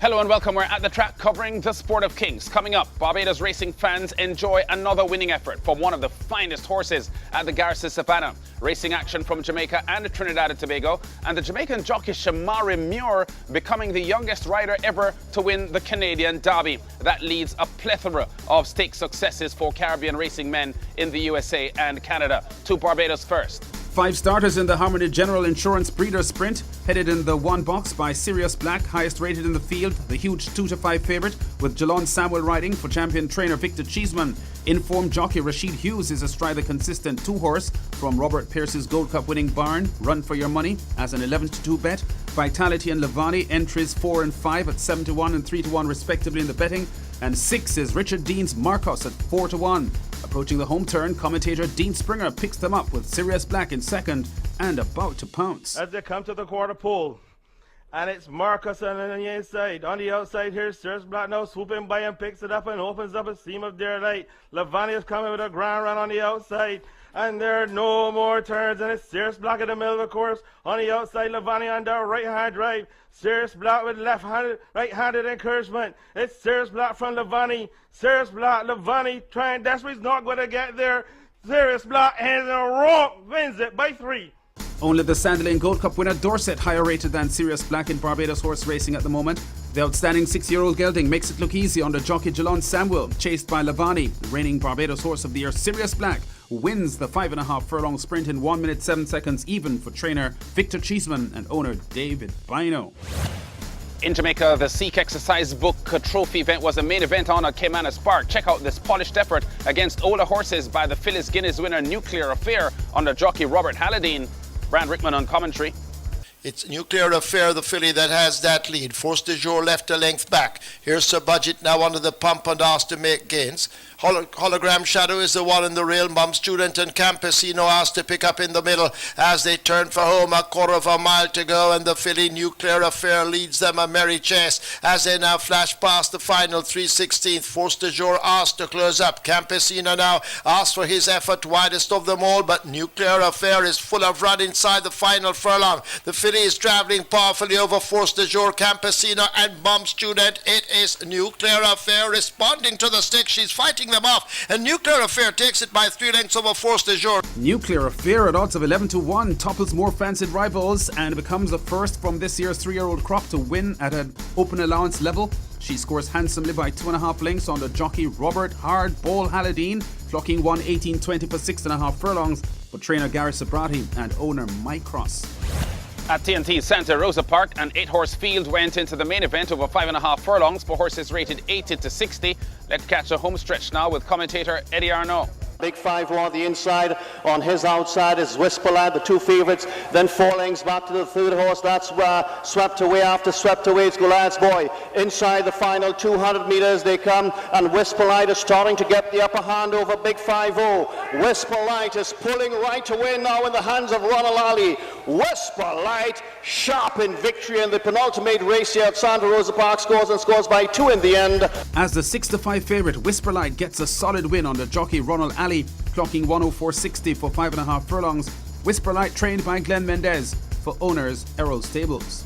Hello and welcome. We're at the track covering the Sport of Kings. Coming up, Barbados racing fans enjoy another winning effort from one of the finest horses at the Garrison Savannah. Racing action from Jamaica and Trinidad and Tobago, and the Jamaican jockey Shamaree Muir becoming the youngest rider ever to win the Canadian Derby. That leads a plethora of stake successes for Caribbean racing men in the USA and Canada. To Barbados first. 5 starters in the Harmony General Insurance Breeders' Sprint, headed in the 1 box by Sirius Black, highest rated in the field, the huge 2-5 favourite, with Jalon Samuel riding for champion trainer Victor Cheeseman. Informed jockey Rashid Hughes is astride the consistent 2-horse from Robert Pearce's Gold Cup winning Barn, Run for Your Money, as an 11-2 bet. Vitality and Lavani entries 4 and 5 at 7-1 and 3-1 respectively in the betting, and 6 is Richard Dean's Marcos at 4-1. Approaching the home turn, commentator Dean Springer picks them up with Sirius Black in second and about to pounce. As they come to the quarter pole, and it's Marcus on the inside. On the outside here, Sirius Black now swooping by and picks it up and opens up a seam of daylight. Lavani is coming with a grand run on the outside. And there are no more turns, and it's Sirius Black in the middle of the course. On the outside, Lavani on the right-hand drive. Sirius Black with left-handed, right-handed encouragement. It's Sirius Black from Lavani. Sirius Black, Lavani trying desperately, he's not going to get there. Sirius Black hands in a rope, wins it by 3. Only the Sandalane Gold Cup winner Dorset higher rated than Sirius Black in Barbados Horse racing at the moment. The outstanding 6-year-old gelding makes it look easy under jockey Jalon Samuel, chased by Lavani. Reigning Barbados Horse of the Year Sirius Black wins the 5.5 furlong sprint in 1 minute 7 seconds even for trainer Victor Cheeseman and owner David Bino. In Jamaica, the Sikh Exercise Book Trophy event was the main event on at Barbados Park. Check out this polished effort against older horses by the Phyllis Guineas winner Nuclear Affair under jockey Robert Halladine. Brand Rickman on commentary. It's Nuclear Affair, the filly that has that lead. Force de Jour left a length back. Here's Sir Budget now under the pump and asked to make gains. Hologram Shadow is the one in the rail. Mum Student and Campesino asked to pick up in the middle as they turn for home. A quarter of a mile to go, and the filly Nuclear Affair leads them a merry chase as they now flash past the final 3/16. Force de Jour asked to close up. Campesino now asks for his effort, widest of them all, but Nuclear Affair is full of run inside the final furlong. The filly is travelling powerfully over Force de Jour, Campesino and Mum Student. It is Nuclear Affair responding to the stick. She's fighting them off, and Nuclear Affair takes it by 3 lengths over Force de Jour. Nuclear Affair at odds of 11-1 topples more fancied rivals and becomes the first from this year's 3-year-old crop to win at an open allowance level. She scores handsomely by 2.5 lengths on the jockey Robert Hard Ball Halladine, clocking 1:18.20 for 6.5 furlongs for trainer Gary Sabrati and owner Mike Cross. At TNT Santa Rosa Park, an 8-horse field went into the main event over 5.5 furlongs for horses rated 80 to 60. Let's catch a home stretch now with commentator Eddie Arnaud. Big 5 on the inside. On his outside is Whisper Lad, the 2 favourites. Then 4 lengths back to the 3rd horse. That's swept away after swept away. It's Golad's Boy. Inside the final 200 metres they come, and Whisper Light is starting to get the upper hand over Big 5-0. Whisper Light is pulling right away now in the hands of Ronald Ali. Whisper Light, sharp in victory in the penultimate race here at Santa Rosa Park, scores by 2 in the end. As the 6-5 favourite, Whisper Light gets a solid win under jockey Ronald Ali, clocking 1:04.60 for 5.5 furlongs. Whisper Light trained by Glenn Mendez for owners Errol Stables.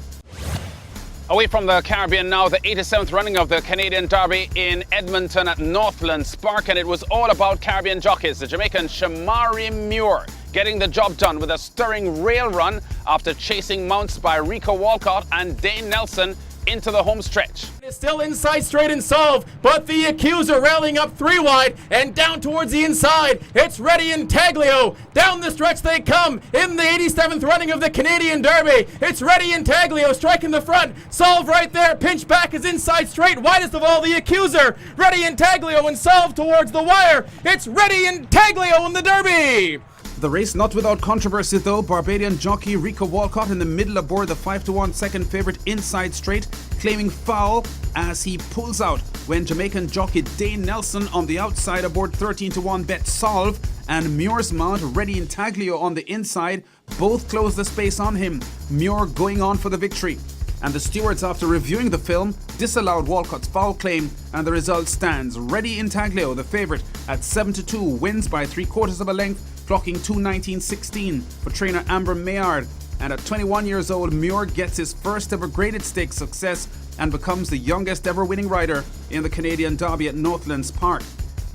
Away from the Caribbean now, the 87th running of the Canadian Derby in Edmonton at Northlands Park, and it was all about Caribbean jockeys. The Jamaican Shamaree Muir getting the job done with a stirring rail run after chasing mounts by Rico Walcott and Dane Nelson into the home stretch. It's still inside straight and solve, but the accuser rallying up 3 wide and down towards the inside. It's Ready Intaglio. Down the stretch they come in the 87th running of the Canadian Derby. It's Ready Intaglio striking the front. Solve right there. Pinch back is inside straight. Widest of all the accuser. Ready Intaglio and Solve towards the wire. It's Ready Intaglio in the Derby. The race not without controversy though. Barbadian jockey Rico Walcott in the middle aboard the 5-1 second favourite inside straight, claiming foul as he pulls out when Jamaican jockey Dane Nelson on the outside aboard 13-1 bet Solve and Muir's mount Ready Intaglio on the inside both close the space on him, Muir going on for the victory. And the stewards, after reviewing the film, disallowed Walcott's foul claim, and the result stands. Ready Intaglio, the favourite, at 7-2, wins by 3/4 of a length, clocking 2:19.16 for trainer Amber Mayard. And at 21 years old, Muir gets his first ever graded stakes success and becomes the youngest ever winning rider in the Canadian Derby at Northlands Park.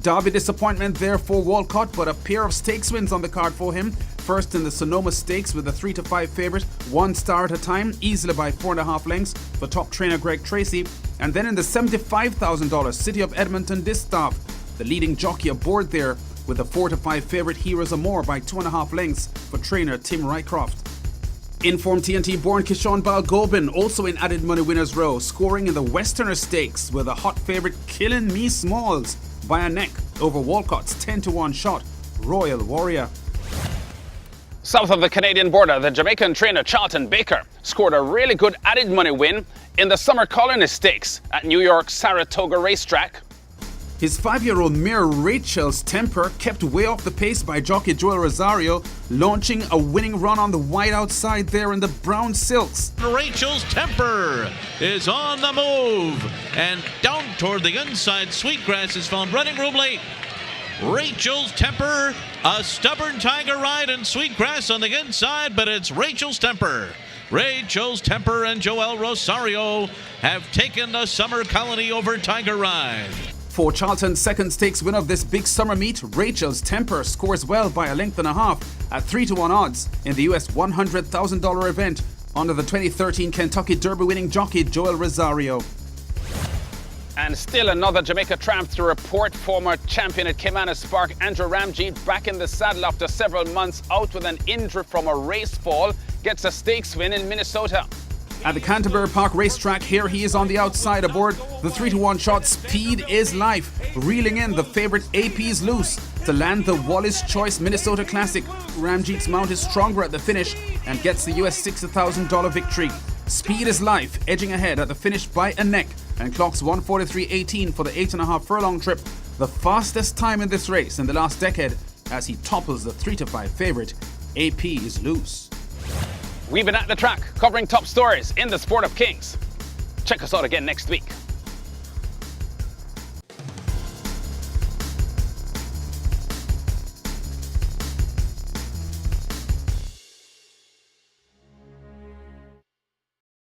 Derby disappointment there for Walcott, but a pair of stakes wins on the card for him. First in the Sonoma Stakes with a 3-5 favourite, 1 star at a time, easily by 4.5 lengths for top trainer Greg Tracy. And then in the $75,000 City of Edmonton Distaff, the leading jockey aboard there with a 4-5 favourite Heroes Amore by 2.5 lengths for trainer Tim Rycroft. Informed TNT born Keishan Balgobin also in added money winners row, scoring in the Westerner Stakes with a hot favourite Killing Me Smalls by a neck over Walcott's 10-1 shot, Royal Warrior. South of the Canadian border, the Jamaican trainer Charlton Baker scored a really good added money win in the Summer Colony Stakes at New York's Saratoga Racetrack. His 5-year-old mare Rachel's Temper kept way off the pace by jockey Joel Rosario, launching a winning run on the wide outside there in the brown silks. Rachel's Temper is on the move, and down toward the inside, Sweetgrass is found running room late. Rachel's Temper, a stubborn tiger ride, and Sweetgrass on the inside, but it's Rachel's Temper. Rachel's Temper and Joel Rosario have taken the Summer Colony over Tiger Ride. For Charlton's second stakes win of this big summer meet, Rachel's Temper scores well by a length and a half at 3-1 odds in the US $100,000 event under the 2013 Kentucky Derby winning jockey Joel Rosario. And still another Jamaica tramp to report. Former champion at Caymanas Park, Andrew Ramgeet, back in the saddle after several months out with an injury from a race fall, gets a stakes win in Minnesota. At the Canterbury Park racetrack, here he is on the outside aboard the 3-1 shot Speed is Life, reeling in the favourite AP's Loose to land the Wallace Choice Minnesota Classic. Ramjeet's mount is stronger at the finish and gets the US $60,000 victory. Speed is Life edging ahead at the finish by a neck and clocks 1:43.18 for the 8.5 furlong trip, the fastest time in this race in the last decade as he topples the 3-5 favourite AP is Loose. We've been at the track covering top stories in the sport of kings. Check us out again next week.